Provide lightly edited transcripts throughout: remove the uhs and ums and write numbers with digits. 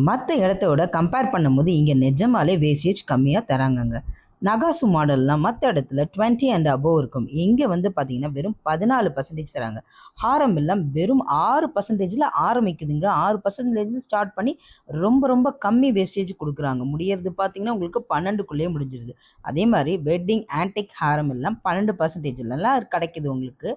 மற்ற இடத்தோட கம்பேர் பண்ணும்போது இங்கே நிஜமாலே வேஸ்டேஜ் கம்மியாக தராங்கங்க. நகாசு மாடல்லாம் மற்ற இடத்துல 20 அண்ட் அபோவ் இருக்கும். இங்கே வந்து பார்த்தீங்கன்னா வெறும் 14% தராங்க. ஹாரம் எல்லாம் வெறும் 6%ல் ஆரம்பிக்குதுங்க. 6% ஸ்டார்ட் பண்ணி ரொம்ப ரொம்ப கம்மி வேஸ்டேஜ் கொடுக்குறாங்க. முடியறது பார்த்தீங்கன்னா உங்களுக்கு 12க்குள்ளேயே முடிஞ்சிருது. அதே மாதிரி வெட்டிங் ஆன்டிக் ஹாரம் எல்லாம் 12%லாம் கிடைக்குது உங்களுக்கு.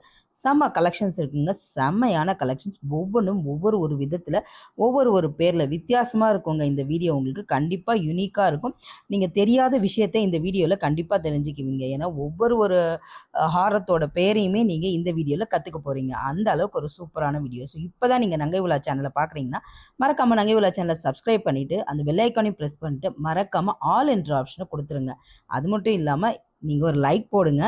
செம்ம கலெக்ஷன்ஸ் இருக்குங்க. செம்மையான கலெக்ஷன்ஸ் ஒவ்வொன்றும் ஒவ்வொரு விதத்தில் ஒவ்வொரு பேரில் வித்தியாசமாக இருக்குங்க. இந்த வீடியோ உங்களுக்கு கண்டிப்பாக யூனிக்காக இருக்கும். நீங்கள் தெரியாத விஷயத்தை இந்த வீடியோவில் கண்டிப்பாக தெரிஞ்சுக்குவீங்க. ஏன்னா ஒவ்வொரு ஹாரத்தோட பேரையுமே நீங்கள் இந்த வீடியோவில் கற்றுக்க போகிறீங்க. அந்த அளவுக்கு ஒரு சூப்பரான வீடியோ. ஸோ இப்போ தான் நீங்கள் நங்கை உலா சேனலை பார்க்குறீங்கன்னா மறக்காமல் நங்கை உலா சேனலை சப்ஸ்கிரைப் பண்ணிவிட்டு அந்த பெல் ஐக்கானையும் ப்ரெஸ் பண்ணிட்டு மறக்காமல் ஆல் என்ற ஆப்ஷனை கொடுத்துருங்க. அது மட்டும் இல்லாமல் நீங்கள் ஒரு லைக் போடுங்க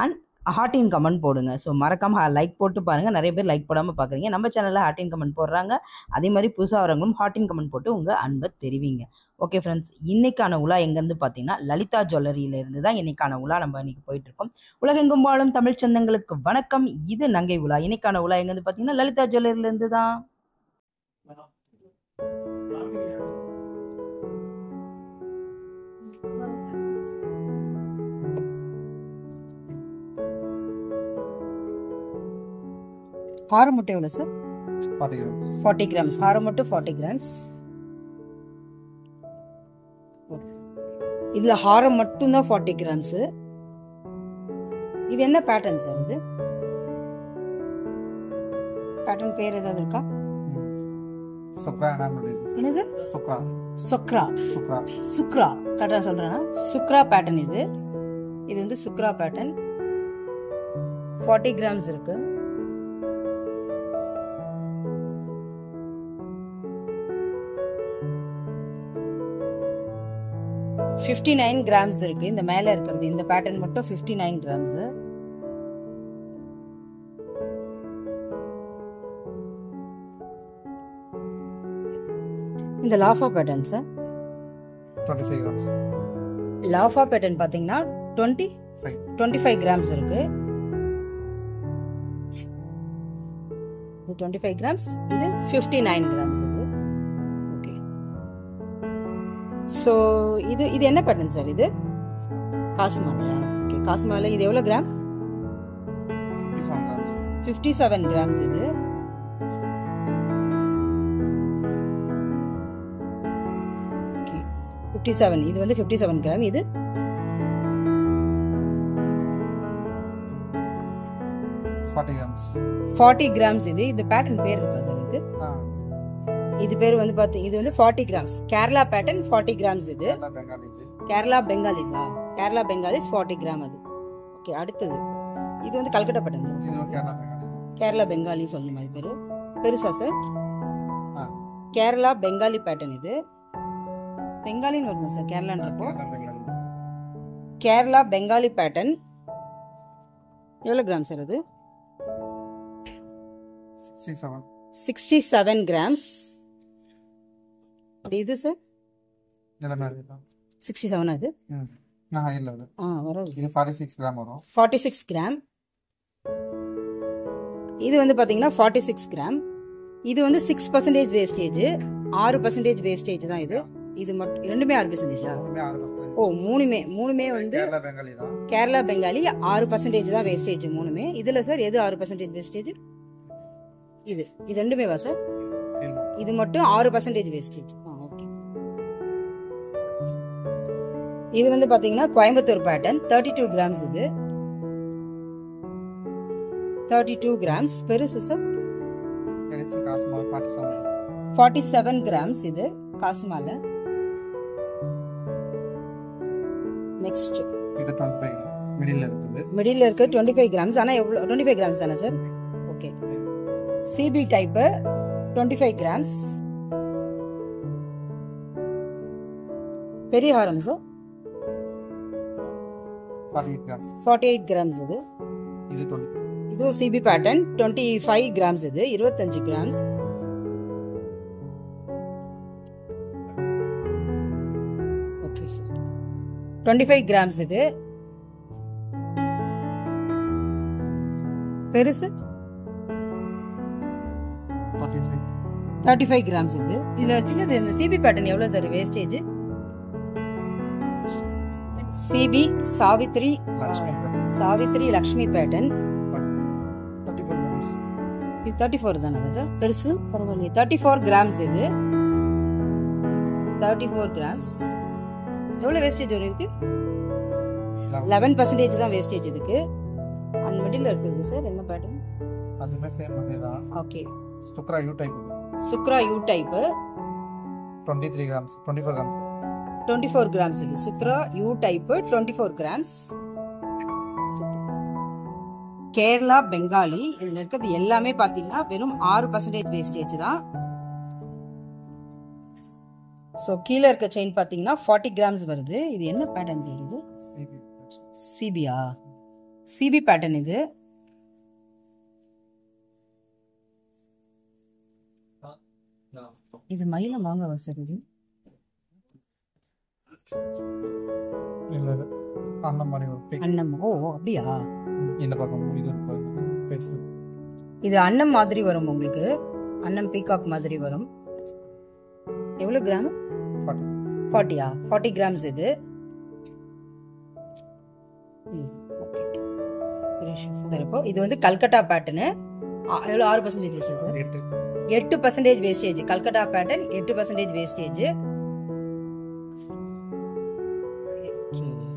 அண்ட் ஹார்ட்டின் கமெண்ட் போடுங்க. ஸோ மறக்காமல் லைக் போட்டு பாருங்கள். நிறைய பேர் லைக் போடாமல் பார்க்குறீங்க. நம்ம சேனலில் ஹார்ட்டின் கமெண்ட் போடுறாங்க. அதே மாதிரி புதுசாக வரவங்களும் ஹார்ட்டின் கமெண்ட் போட்டு உங்கள் அன்பை தெரிவிங்க. ஓகே ஃப்ரெண்ட்ஸ், இன்றைக்கான உலா எங்கேருந்து பார்த்தீங்கன்னா லலிதா ஜுவல்லரியிலேருந்து தான் இன்றைக்கான உலா நம்ம இன்றைக்கி போயிட்டுருக்கோம். உலகெங்கும் வாழும் தமிழ் சொந்தங்களுக்கு வணக்கம். இது நங்கை உலா. இன்றைக்கான உலா எங்கேருந்து பார்த்தீங்கன்னா லலிதா ஜுவல்லரியிலேருந்து தான். ஹாரம் மட்டும் எவ்வளோ சார்? 40 கிராம்ஸ். ஹாரம் மட்டும் 40 கிராம்ஸ். இதில் ஹாரம் மட்டும்தான் 40 கிராம்ஸு. இது என்ன பேட்டர்ன் சார்? இது பேட்டர்ன் பேர் ஏதாவது இருக்கா? என்னது? சுக்ரா கரெக்டாக சொல்கிறேன்னா சுக்ரா பேட்டர்ன். இது வந்து சுக்ரா பேட்டர்ன். 40 கிராம்ஸ் இருக்கு. $59 கிராம்ஸ் இருக்கு. இந்த மேல இருக்கிறது இந்த பேட்டர்ன் மட்டும் 59 கிராம்ஸ். இந்த லாஃபா பேட்டர்ன் சார் 25 கிராம்ஸ். லாஃபா பேட்டர்ன் பாத்தீங்கன்னா 25 கிராம்ஸ் இருக்கு. இது 25 கிராம்ஸ். இது 59 கிராம்ஸ் இருக்கு. ஸோ இது என்ன பேட்டர்ன் சார்? இது காசு மாலையா? ஓகே, காசு மாலை. இது எவ்வளோ கிராம்? 57 கிராம்ஸ். இது ஓகே 57. இது வந்து 57 கிராம். இது 40 கிராம்ஸ். இது பேட்டர்ன் பேர் இருக்கா சார்? இது பேர் வந்து இது வந்து 40 கிராம்ஸ். Kerala pattern 40 grams. இது கேரளா பெங்காலிஸா? கேரளா பெங்காலிஸ் 40 கிராம். அது ஓகே. அடுத்தது இது வந்து கல்கட்டா பேட்டர்ன். கேரளா பெங்காலி சொல்லணும். அது பேரு பெருசா சார்? கேரளா பெங்காலி பேட்டர்ன். இது பெங்காலின்னு வரணும் சார் கேரளான்றப்போ. கேரளா பெங்காலி பேட்டர்ன் எவ்வளோ கிராம் சார்? அது 67 கிராம்ஸ். இது சார் 67. அது இது 46 கிராம் வரும். 46 கிராம். இது வந்து பாத்தீங்கன்னா 46 கிராம். இது வந்து 6% வேஸ்டேஜ். 6% வேஸ்டேஜ் தான் இது. இது மட்டும் ரெண்டுமே 6%. ஓ, மூணுமே வந்து கேரளா பெங்காலி 6% தான் வேஸ்டேஜ். மூணுமே. இதுல சார் எது 6% வேஸ்டேஜ்? இது ரெண்டுமே வா சார்? இது மட்டும் 6% வேஸ்டேஜ். இது வந்து பாத்தீங்கன்னா கோயம்புத்தூர் பேட்டர்ன் 32 கிராம்ஸ். இது 32 கிராம்ஸ். பெருசு சார் 47 கிராம்ஸ். இது காசு மாலை. நெக்ஸ்ட் இது 25 மிடில்ல இருக்கு 25 கிராம்ஸ். ஆனா எவ்வளவு? 25 கிராம்ஸ் தானே sir? Okay. CB type 25 grams. பெரிய ஹாரம் சார் 48 கிராம்ஸ். இது சிபி பேட்டர்ன் 25 கிராம்ஸ். இது 25 கிராம்ஸ். Okay sir 25 grams. இது பெருசு 35 கிராம்ஸ் இது. இதுல சின்னது இந்த சிபி பேட்டர்ன் எவ்வளவு sir wastage? CB Savitri Lakshmi pattern 34 grams. இது 34 தானே சார்? பெருசு பரவாயில்லையே. 34 கிராம்ஸ் இது. 34 கிராம்ஸ். எவ்வளவு வேஸ்டேஜ் வரும் இதுக்கு? 11% தான் வேஸ்டேஜ் இதுக்கு. அண்ட் மிடில் இருக்குது சார் என்ன பேட்டர்ன்? அதுமே சேம் அதேதான். ஓகே. சுக்ரா யூ டைப். சுக்ரா U type 23 grams, 24 grams. 24 grams இது. சுக்ரா U type 24 grams. Kerala Bengali இதுல இருக்கிறது எல்லாமே பாத்தீங்கன்னா வெறும் 6% வேஸ்டேஜ் தான். சோ கீழே இருக்க செயின் பாத்தீங்கன்னா 40 கிராம்ஸ் வருது. இது என்ன பேட்டர்ன் இது? சிபியா? சிபி பேட்டர்ன் இது. இது மயில மாங்கவா சார் இது? அண்ணன் மாதிரி ஒரு pic. அன்னம். ஓ அப்படியா? இந்த பக்கம் இது பெருசு. இது அன்னம் மாதிரி வரும் உங்களுக்கு. அன்னம் பீகாக் மாதிரி வரும். எவ்வளவு கிராம்? 40. 40யா? 40 கிராம்ஸ் இது. இது வந்து கல்கட்டா பேட்டர்னு. எவ்வளவு 6% wastage sir? 8% wastage. Calcutta pattern 8% wastage.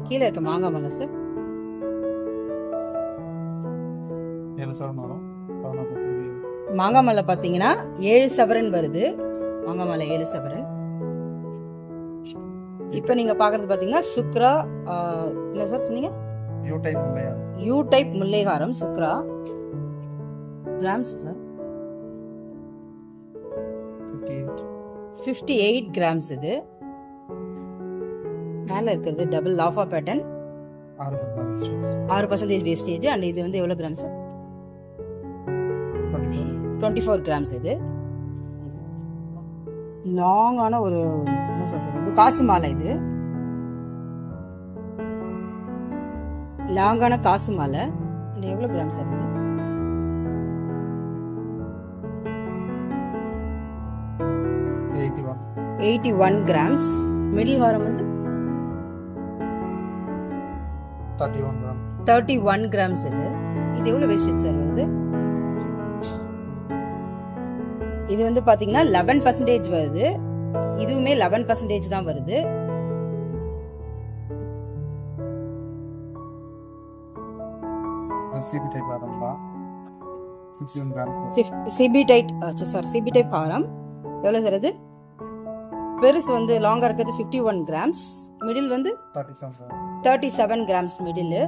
கீழே இருக்க மாங்காய் மலை சார் மாங்காய் மலை பாத்தீங்கன்னா 7 சவரன் வருது. மாங்காய் மலை 7 சவரன். இப்ப நீங்க பாக்குறது பாத்தீங்கன்னா சுக்ரா என்ன சார் சொன்னீங்க? யூ டைப் முல்லைகாரம் சுக்ரா. கிராம்ஸ் சார் 58 கிராம்ஸ் இது. மேல இருக்கிறது டபுள் லாஃபா பேட்டர்ன் 6% வேஸ்டேஜ். அண்ட் இது வந்து எவ்வளவு கிராம் சார்? 24 கிராம்ஸ் இது. லாங்கான ஒரு என்ன சொல்றது காசு மாலை. இது லாங்கான காசு மாலை. இது எவ்வளவு கிராம் சார்? இது 81 கிராம்ஸ். மிடில் ஹாரம் வந்து 31 கிராம்ஸ் இது. இது எவ்வளவு வேஸ்டேஜ் சார் வருது? இது வந்து பாத்தீங்கன்னா 11% வருது. இதுவுமே 11% தான் வருது. சிபி டைப் ஹாரம் எவ்வளவு சார்? அது பெருசு வந்து லாங்கா இருக்கிறது 51 கிராம்ஸ். மிடில் வந்து 37 கிராம்ஸ் மிடில்.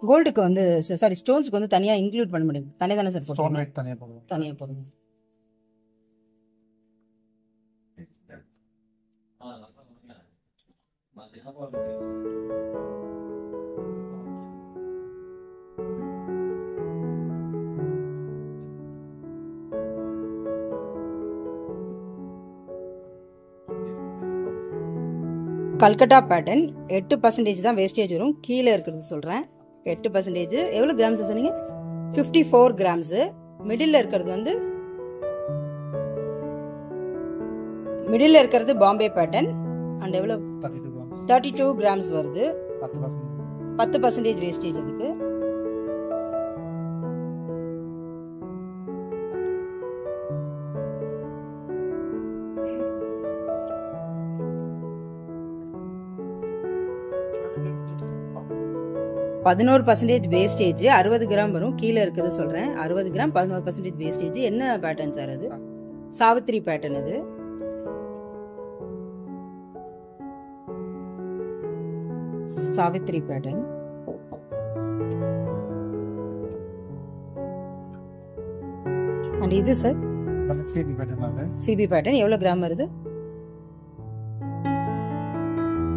கோல்டுக்கு வந்து சாரி ஸ்டோன்ஸ்க்கு வந்து தனியா இன்க்ளூட் பண்ண முடியும். தனியா தானே சார்? ஸ்டோன் வெயிட் தனியா போடுவோம். தனியா போடுவோம். கல்கட்டா பேட்டர்ன் 8% தான் வேஸ்டேஜ் வரும். கீழே இருக்கிறது சொல்றேன். 8% எவ்வளவு கிராம்ஸ் சொன்னீங்க? 54 கிராம்ஸ். மிடில் இருக்கிறது வந்து மிடில் இருக்கிறது பாம்பே பேட்டர்ன். அண்ட் எவ்வளவு? 32 கிராம்ஸ் வருது. 10% வேஸ்டேஜ் அதுக்கு. பதினோரு பர்சன்டேஜ் வேஸ்டேஜ் 60 கிராம் வரும். கீழே இருக்குது சொல்றேன். 60 கிராம் 11% வேஸ்டேஜ். என்ன பேட்டர்ன் சார் அது? சாவித்ரி பேட்டர்ன் அது. சாவித்ரி பேட்டர்ன். அண்ட் இது சார் சிபி பேட்டர்ன் எவ்வளவு கிராம் வருது?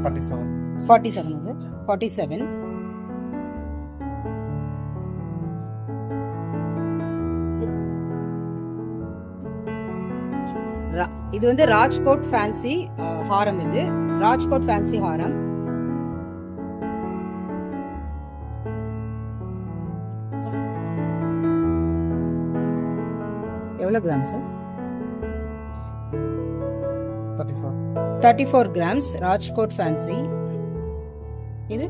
47 சார். 47. இது வந்து ராஜ்கோட் ஃபேன்சி ஹாரம். இது ராஜ்கோட் ஃபேன்சி ஹாரம். எவ்வளோ gram sir? 34. 34 grams Rajkot fancy. இது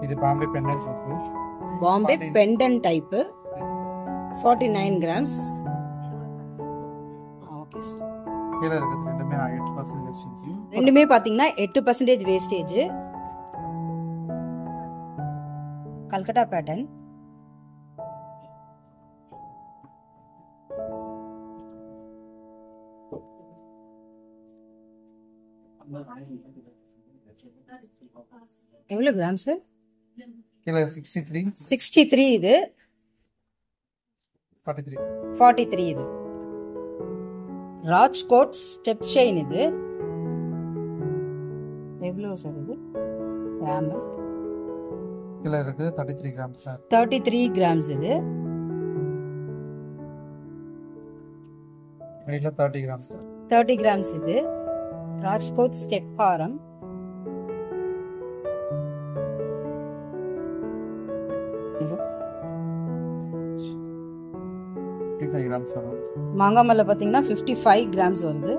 இது பாம்பே பெண்டன்ட் இருக்கு. Bombay pendant type 49 grams. Okay sir. கீழ இருக்குது ரெண்டுமே 8% வேஸ்டேஜ். ரெண்டுமே பாத்தீங்கன்னா 8% வேஸ்டேஜ். கல்கட்டா பேட்டர்ன். எவ்வளவு கிராம் சார்? கீழ 63. 63 இது. 43. 43 இது. ராஜ்கோட் ஸ்டெப் ஷைன் இது. எவ்வளவு சார் இது? கிராம் கீழ இருக்குது 33 கிராம் சார். 33 கிராம்ஸ் இது. வெளியில 30 கிராம் சார். 30 கிராம்ஸ் இது. ராஜ்கோட் ஸ்டெப் ஹாரம். மாங்காமல்ல பாத்தீங்கன்னா 55 கிராம்ஸ் வருது.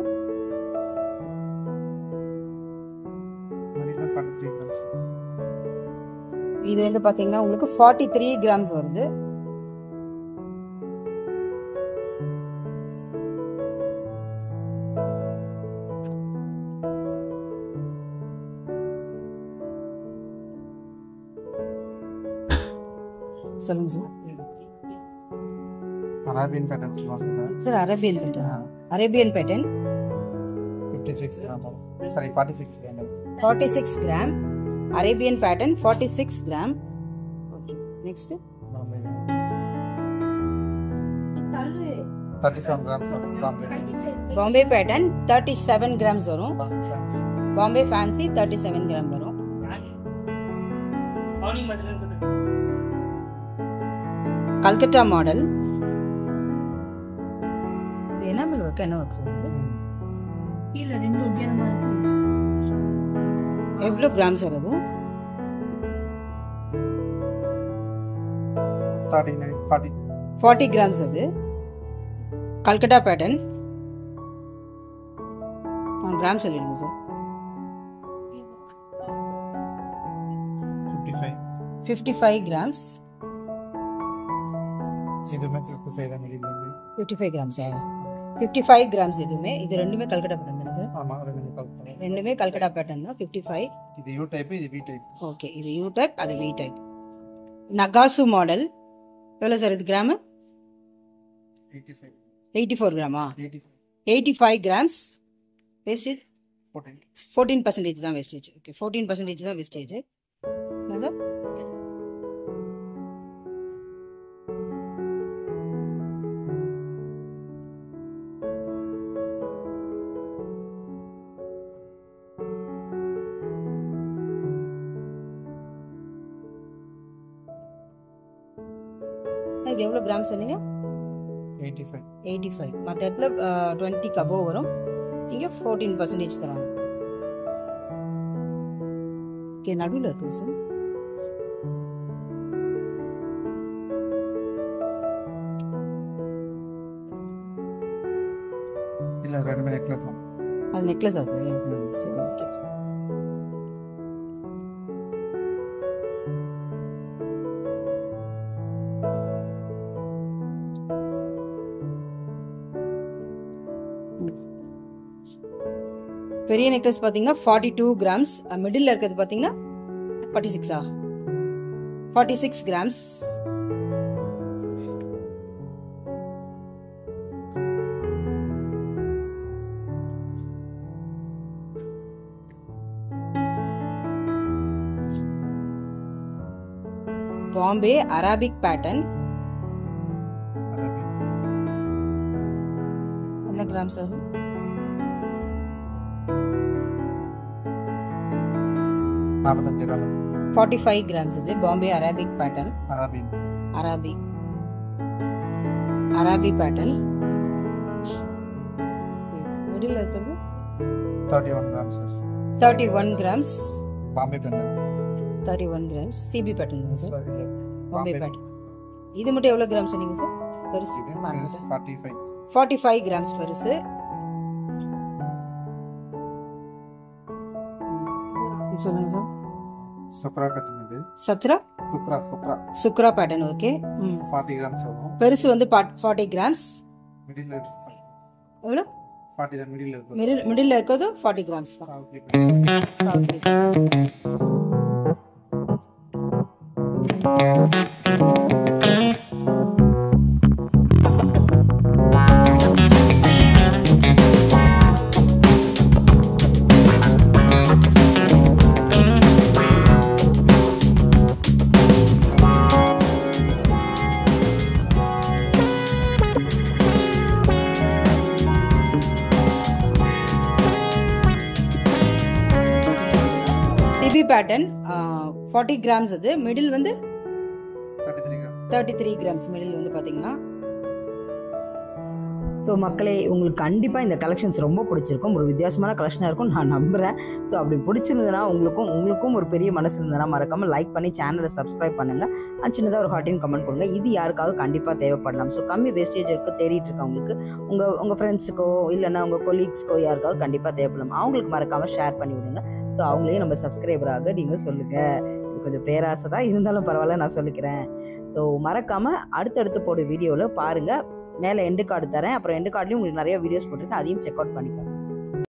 இது வந்து பாத்தீங்கன்னா உங்களுக்கு 43 கிராம்ஸ் வருது. சொல்லுங்க sir. Arabian pattern sir Arabian pattern. Arabian pattern 56 gram. Sorry 46 gram. 46 gram. Arabian pattern 46 gram. Okay next 37 gram. Bombay pattern 37 grams வரும். பாம்பே ஃபேன்சி 37 கிராம் வரும். கல்கட்டா மாடல். எனாமல் ஒர்க் என்ன ஒர்க் சொல்லுங்க. கீழ ரெண்டு ஒட்டியானமா இருக்கு. எவ்வளவு கிராம்ஸ் வருது? 40 கிராம்ஸ் அது. கல்கட்டா பேட்டர்ன். கிராம் சொல்லிடுங்க சார். 55 கிராம்ஸ். இதுமே 55 தான் மிடில். 55 கிராம்ஸ். 55 கிராம்ஸ் இதுமே. இது ரெண்டுமே கல்கட்டா பேட்டர்ன் தானே? ஆமா ரெண்டுமே ரெண்டுமே கல்கட்டா பேட்டர்ன் தான். 55. இது யூ டைப், இது வி டைப். ஓகே இது யூ டைப், அது வி டைப். நகாசு மாடல். எவ்வளவு சார் இது கிராம்? 84 கிராமா? 85 கிராம்ஸ். வேஸ்டேஜ் 14% தான் வேஸ்டேஜ். ஓகே 14% தான் வேஸ்டேஜ். என்னது? இது எவ்வளவு கிராம் சொன்னீங்க? 85. மற்ற இடத்துல 20 above வரும். இங்க 14% தராங்க. ஓகே நடுவில் இருக்கு சார். இல்ல ரெண்டுமே நெக்லஸ். அது நெக்லஸ் ஆகுது. சரி ஓகே. பெரிய நெக்லஸ் பாத்தீங்கன்னா 42 கிராம்ஸ். மிடில் இருக்கிறது பாத்தீங்கன்னா 46 46 கிராம்ஸ். Bombay Arabic pattern. என்ன கிராம்ஸ் ஆகும்? 45 கிராம்ஸ் இது. Bombay Arabic pattern. அரபி பேட்டர்ன். மிடில் இருக்கிறது 31 grams. Bombay pattern 31 grams. CB pattern. Bombay pattern. இது மட்டும் எவ்வளோ கிராம் சொன்னீங்க சார்? பெருசு இது பாருங்க பெருசு சார். 45. 45 கிராம்ஸ் பெருசு. சொல்லுங்க சார். சுப்ரா பேட்டர்ன் இது. சத்ரா சுக்ரா பேட்டர்ன். ஓகே. 40 கிராம்ஸ் வரும். பெருசு வந்து 40 கிராம்ஸ். மிடில் எவ்வளோ? 40 தான் மிடில் இருக்கு. மிடில் இருக்கிறது 40 கிராம்ஸ் தான். CB pattern 40 grams. அது மிடில் வந்து 33 கிராம்ஸ். மிடில் வந்து பார்த்தீங்கன்னா. ஸோ மக்களே, உங்களுக்கு கண்டிப்பாக இந்த கலெக்ஷன்ஸ் ரொம்ப பிடிச்சிருக்கும். ஒரு வித்தியாசமான கலெக்ஷனாக இருக்கும் நான் நம்புகிறேன். ஸோ அப்படி பிடிச்சிருந்ததுன்னா உங்களுக்கும் ஒரு பெரிய மனசு இருந்ததுன்னா மறக்காமல் லைக் பண்ணி சேனலை சப்ஸ்கிரைப் பண்ணுங்கள். சின்னதாக ஒரு ஹார்ட்டின் கமெண்ட் கொடுங்க. இது யாருக்காவது கண்டிப்பாக தேவைப்படலாம். ஸோ கம்மி வேஸ்டேஜ் இருக்க தேடிட்டு இருக்கவங்களுக்கு உங்கள் ஃப்ரெண்ட்ஸுக்கோ இல்லைன்னா உங்கள் கொலீக்ஸ்க்கோ யாருக்காவது கண்டிப்பாக தேவைப்படலாம். அவங்களுக்கு மறக்காமல் ஷேர் பண்ணி விடுங்க. ஸோ அவங்களையும் நம்ம சப்ஸ்கிரைபராக நீங்கள் சொல்லுங்கள். இது கொஞ்சம் பேராசை தான் இருந்தாலும் பரவாயில்ல, நான் சொல்லிக்கிறேன். ஸோ மறக்காமல் அடுத்தடுத்து போட வீடியோவில் பாருங்கள். மேலே எண்டு கார்டு தரேன். அப்புறம் எண்டு கார்ட்லேயும் உங்களுக்கு நிறைய வீடியோஸ் போட்டிருக்கேன். அதையும் செக் அவுட் பண்ணிக்கோங்க.